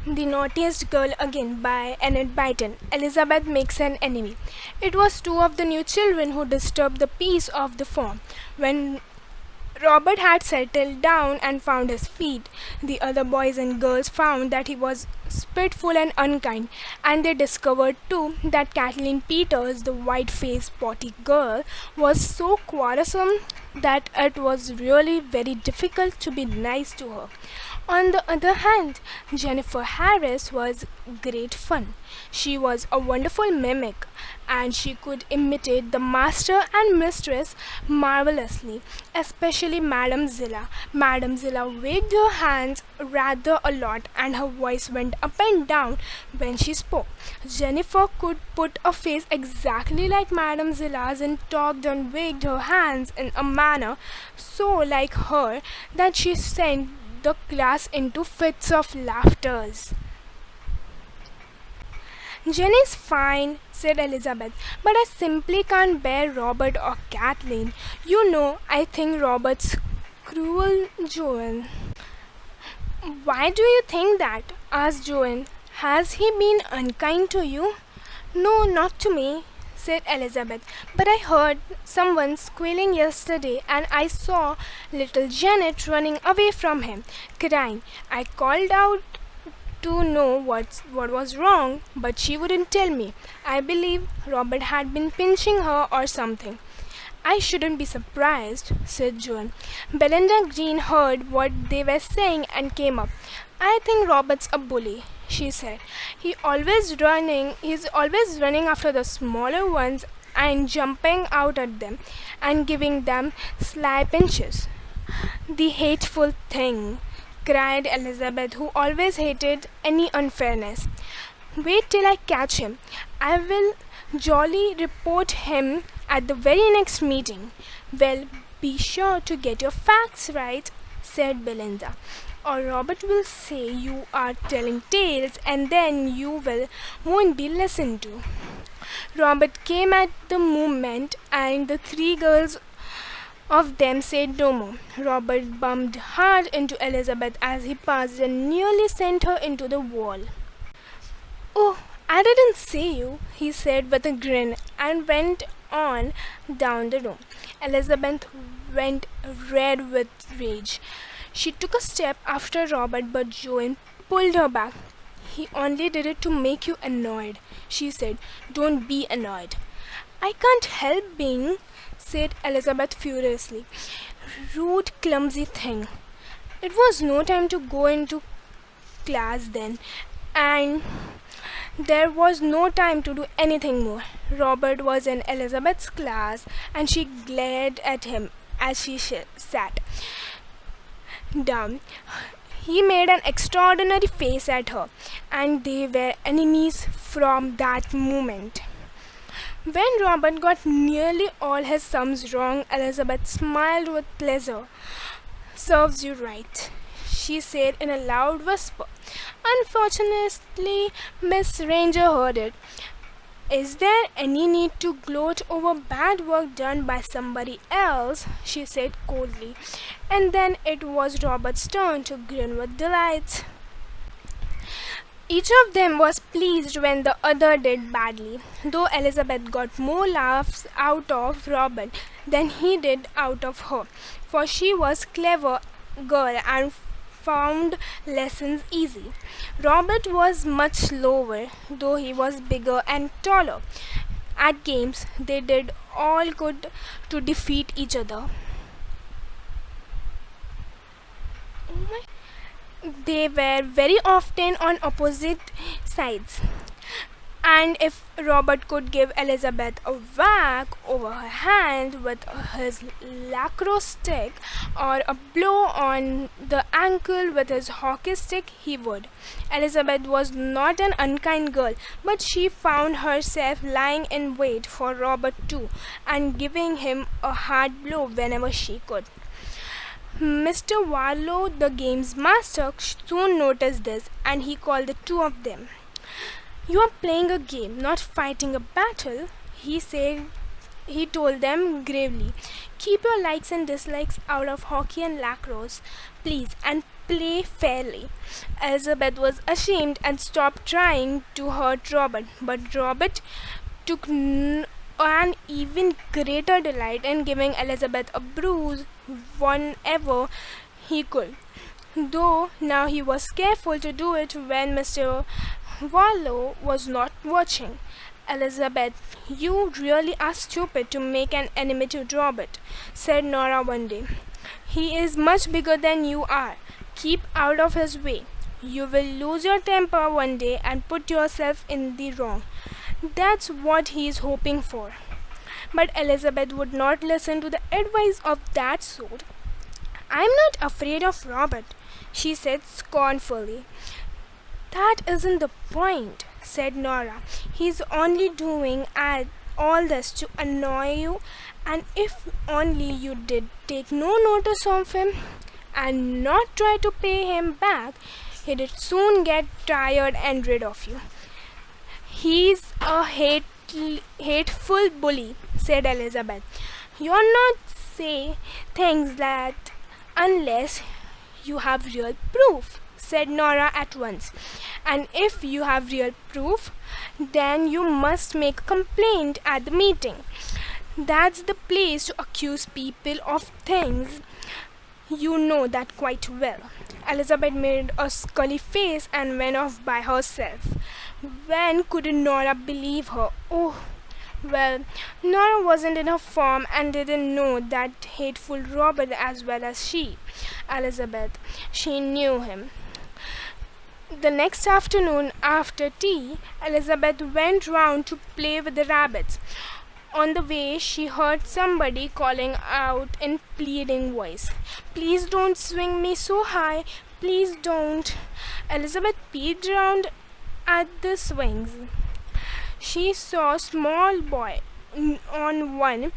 The Naughtiest Girl Again by Annette Byton. Elizabeth makes an enemy. It was two of the new children who disturbed the peace of the farm. When Robert had settled down and found his feet, the other boys and girls found that he was spiteful and unkind, and they discovered too that Kathleen Peters, the white faced potty girl, was so quarrelsome that it was really very difficult to be nice to her. On the other hand, Jennifer Harris was great fun. She was a wonderful mimic and she could imitate the master and mistress marvelously, especially Madame Zilla. Madame Zilla waved her hands rather a lot and her voice went up and down when she spoke. Jennifer could put a face exactly like Madame Zilla's and talked and waved her hands in a manner so like her that she sent the class into fits of laughter. Jenny's fine, said Elizabeth, but I simply can't bear Robert or Kathleen. You know, I think Robert's cruel, Joan. Why do you think that? Asked Joan. Has he been unkind to you? No, not to me, said Elizabeth. But I heard someone squealing yesterday and I saw little Janet running away from him, crying. I called out to know what was wrong, but she wouldn't tell me. I believe Robert had been pinching her or something. I shouldn't be surprised, said Joan. Belinda Green heard what they were saying and came up. I think Robert's a bully, she said. He's always running after the smaller ones and jumping out at them and giving them sly pinches. The hateful thing, cried Elizabeth, who always hated any unfairness. Wait till I catch him. I will jolly report him at the very next meeting. Well, be sure to get your facts right, said Belinda, or Robert will say you are telling tales and then won't be listened to. Robert came at the moment and the three girls of them said no more. Robert bumped hard into Elizabeth as he passed and nearly sent her into the wall. Oh, I didn't see you, he said with a grin and went on down the room. Elizabeth went red with rage. She took a step after Robert, but Joan pulled her back. He only did it to make you annoyed, she said. Don't be annoyed. I can't help being, said Elizabeth furiously. Rude, clumsy thing. It was no time to go into class then, and there was no time to do anything more. Robert was in Elizabeth's class, and she glared at him as she sat down. He made an extraordinary face at her, and they were enemies from that moment. When Robert got nearly all his sums wrong, Elizabeth smiled with pleasure. Serves you right, she said in a loud whisper. Unfortunately, Miss Ranger heard it. Is there any need to gloat over bad work done by somebody else? She said coldly. And then it was Robert's turn to grin with delight. Each of them was pleased when the other did badly, though Elizabeth got more laughs out of Robert than he did out of her, for she was a clever girl and found lessons easy. Robert was much slower, though he was bigger and taller. At games, they did all good to defeat each other. They were very often on opposite sides, and if Robert could give Elizabeth a whack over her hand with his lacrosse stick or a blow on the ankle with his hockey stick, he would. Elizabeth was not an unkind girl, but she found herself lying in wait for Robert too, and giving him a hard blow whenever she could. Mr. Warlow, the game's master, soon noticed this, and he called the two of them. You are playing a game, not fighting a battle, he said. He told them gravely. Keep your likes and dislikes out of hockey and lacrosse, please, and play fairly. Elizabeth was ashamed and stopped trying to hurt Robert, but Robert took an even greater delight in giving Elizabeth a bruise whenever he could, though now he was careful to do it when Mr. Warlow was not watching. Elizabeth, you really are stupid to make an enemy to Robert, said Nora one day. He is much bigger than you are. Keep out of his way. You will lose your temper one day and put yourself in the wrong. That's what he is hoping for. But Elizabeth would not listen to the advice of that sort. I'm not afraid of Robert, she said scornfully. That isn't the point, said Nora. He's only doing all this to annoy you, and if only you did take no notice of him and not try to pay him back, he'd soon get tired and rid of you. He's a hateful bully, said Elizabeth. You're not say things that unless you have real proof, said Nora at once. And if you have real proof, then you must make a complaint at the meeting. That's the place to accuse people of things. You know that quite well. Elizabeth made a scully face and went off by herself. When could Nora believe her? Oh, well, Nora wasn't in her form and didn't know that hateful Robert as well as she. Elizabeth, she knew him. The next afternoon after tea, Elizabeth went round to play with the rabbits. On the way, she heard somebody calling out in pleading voice, "Please don't swing me so high, please don't." Elizabeth peeked round at the swings. She saw a small boy on one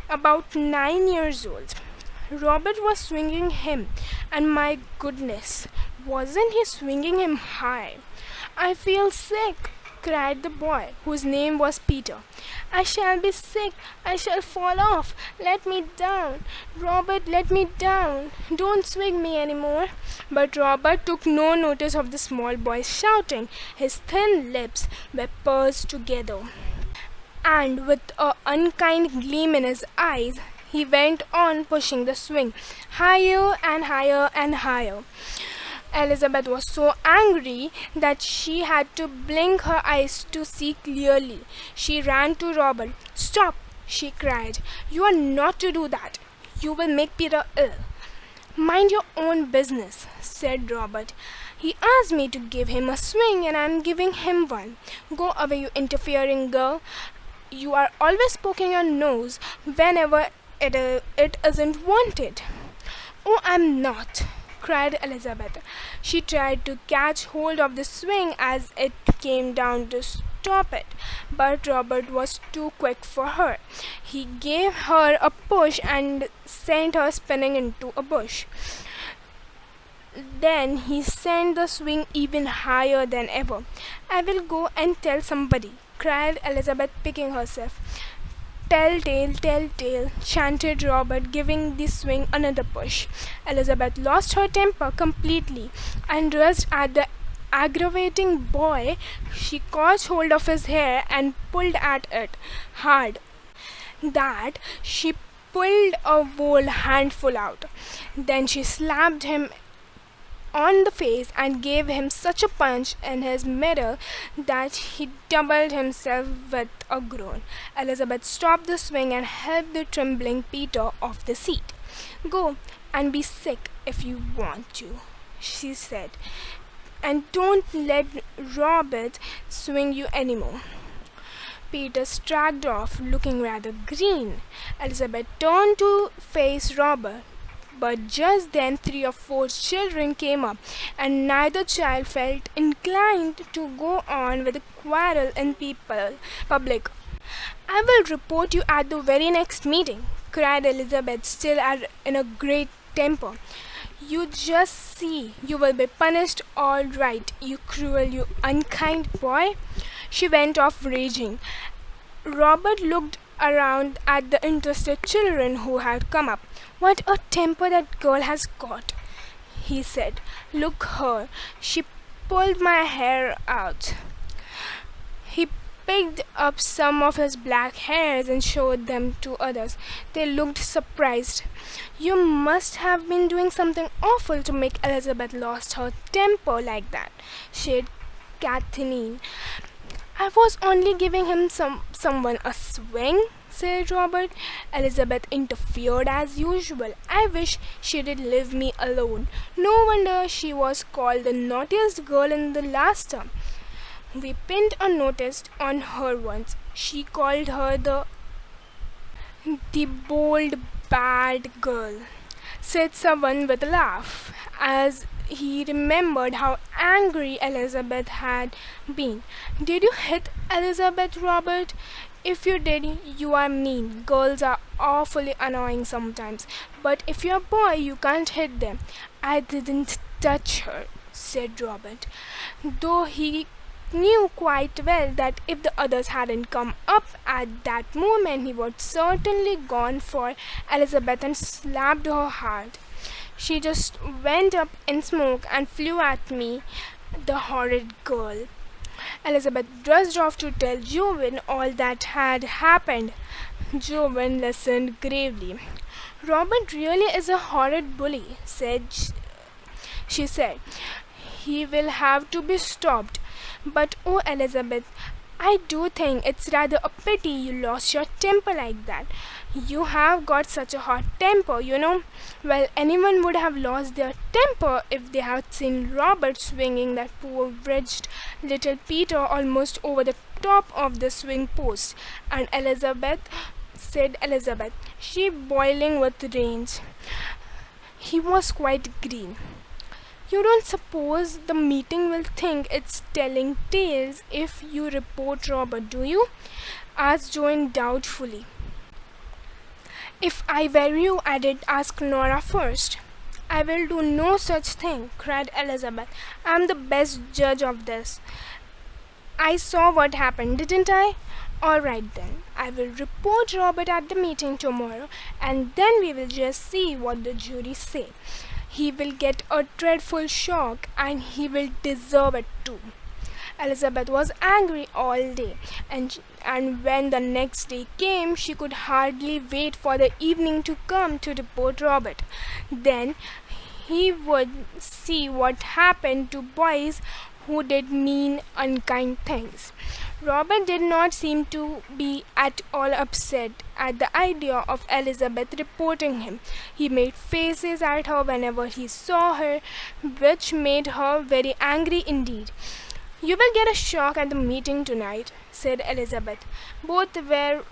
about 9 years old. Robert was swinging him, and my goodness, wasn't he swinging him high? "I feel sick," cried the boy, whose name was Peter. "I shall be sick. I shall fall off. Let me down. Robert, let me down. Don't swing me any more." But Robert took no notice of the small boy's shouting. His thin lips were pursed together, and with an unkind gleam in his eyes, he went on pushing the swing higher and higher and higher. Elizabeth was so angry that she had to blink her eyes to see clearly. She ran to Robert. "Stop!" she cried. "You are not to do that. You will make Peter ill." "Mind your own business," said Robert. "He asked me to give him a swing and I'm giving him one. Go away, you interfering girl. You are always poking your nose whenever it isn't wanted." "Oh, I'm not," cried Elizabeth. She tried to catch hold of the swing as it came down to stop it, but Robert was too quick for her. He gave her a push and sent her spinning into a bush. Then he sent the swing even higher than ever. "I will go and tell somebody," cried Elizabeth, picking herself. Tell, chanted Robert, giving the swing another push. Elizabeth lost her temper completely and rushed at the aggravating boy. She caught hold of his hair and pulled at it hard that she pulled a whole handful out. Then she slapped him on the face and gave him such a punch in his middle that he doubled himself with a groan. Elizabeth stopped the swing and helped the trembling Peter off the seat. "Go and be sick if you want to," she said, "and don't let Robert swing you anymore." Peter straggled off, looking rather green. Elizabeth turned to face Robert, but just then 3 or 4 children came up, and neither child felt inclined to go on with the quarrel in public. "I will report you at the very next meeting," cried Elizabeth, still in a great temper. "You just see. You will be punished all right, you cruel, you unkind boy." She went off raging. Robert looked around at the interested children who had come up. "What a temper that girl has got," he said. Look her. She pulled my hair out. He picked up some of his black hairs and showed them to others. They looked surprised. You must have been doing something awful to make Elizabeth lose her temper like that, said Kathleen. I was only giving him someone a swing, said Robert. Elizabeth interfered as usual. I wish she'd leave me alone. No wonder she was called the naughtiest girl in the last term. We pinned a notice on her once. She called her the bold bad girl, said someone with a laugh, as he remembered how angry Elizabeth had been. Did you hit Elizabeth, Robert? If you did, you are mean. Girls are awfully annoying sometimes, but if you're a boy, you can't hit them. I didn't touch her, said Robert, though he knew quite well that if the others hadn't come up at that moment, he would certainly gone for Elizabeth and slapped her hard. She just went up in smoke and flew at me, the horrid girl. Elizabeth rushed off to tell Joan all that had happened. Joan listened gravely. Robert really is a horrid bully, she said. He will have to be stopped. But oh, Elizabeth, I do think it's rather a pity you lost your temper like that. You have got such a hot temper, you know. Well, anyone would have lost their temper if they had seen Robert swinging that poor wretched little Peter almost over the top of the swing post. And Elizabeth, said Elizabeth, she boiling with rage. He was quite green. You don't suppose the meeting will think it's telling tales if you report Robert, do you? Asked Joan doubtfully. If I were you, I'd ask Nora first. I will do no such thing, cried Elizabeth. I'm the best judge of this. I saw what happened, didn't I? All right then. I will report Robert at the meeting tomorrow, and then we will just see what the jury say. He will get a dreadful shock, and he will deserve it too. Elizabeth was angry all day, and when the next day came, she could hardly wait for the evening to come to report Robert. Then he would see what happened to boys who did mean, unkind things. Robert did not seem to be at all upset at the idea of Elizabeth reporting him. He made faces at her whenever he saw her, which made her very angry indeed. You will get a shock at the meeting tonight, said Elizabeth. But there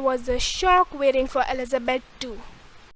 was a shock waiting for Elizabeth too.